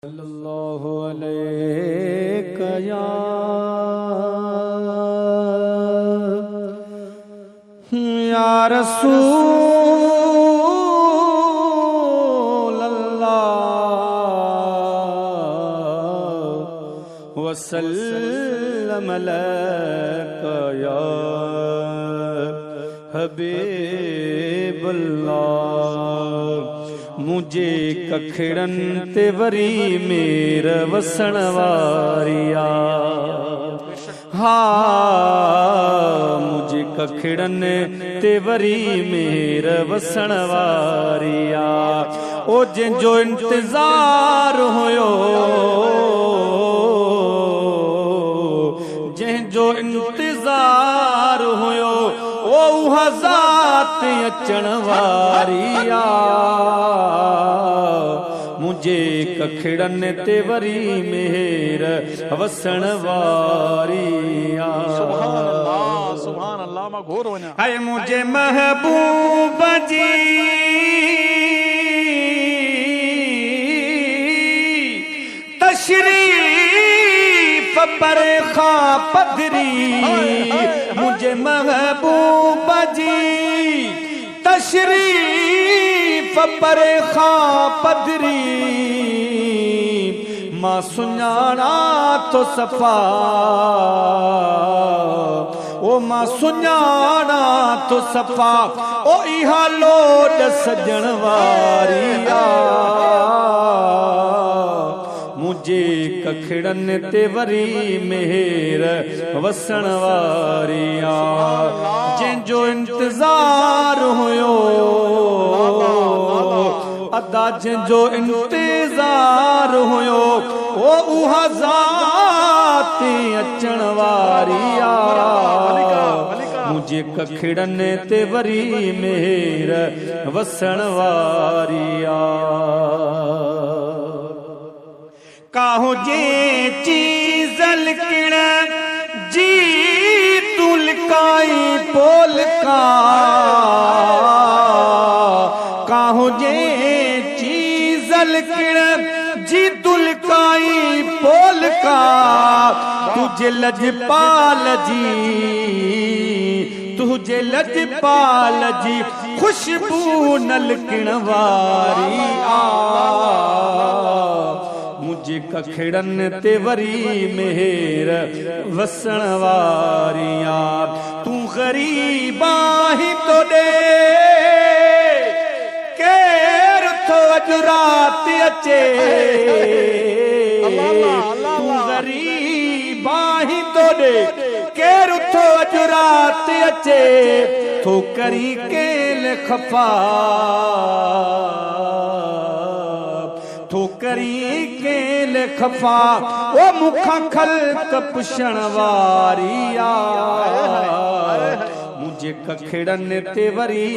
सल्लल्लाहु अलैहि या रसूल अल्लाह वसल्लम अलैका या हबीबल्लाह। मुझे कखड़न ते वरी मेर वसण वारिया, हाँ मुझे कखड़न ते वरी मेर वसण वारिया। ओ जिंजो इंतजार होयो, जिंजो इंतजार होयो ओ ज़ात अचण वारिया। मुझे कखड़न ते वरी मेर वसण वारिया। सुभान अल्लाह मां घोर वञा। हाय मुझे महबूब जी तशरीफ पर खा पधरी, मुझे महबूब जी तशरीफ पर खा पधरी। मां सुञाणा तो सफ़ा, ओ मां सुञाणा तो सफ़ा, ओ इहा लोड सजण वारिया। मुझे कखड़न ते वरी मेर वसण वारिया। जिंजो इंतजार होयो अदा, जिंजो इंतजार होयो ओ उहा ज़ात अचण वारिया। मुझे कखड़न ते वरी मेर वसण वारिया। काहो जे चीज़ लिकण जी तुलकाई पोलका, काहो जे चीज़ लिकण जी तुलकाई पोलका। तुझे लजपाल जी, तुझे लजपाल जी खुशबू न लिकण वारी आ। मुझे कखड़न ते वरी मेर वसण वारिया। तू गरीबा ही तो दे केर थो अज रात अचे। तू गरीबा ही तो दे केर थो अज रात अचे। थो करी केल खफा, थो करी केल खफा, ओ मुखा खल्क पुछण वारिया। मुझे कखड़न ते वरी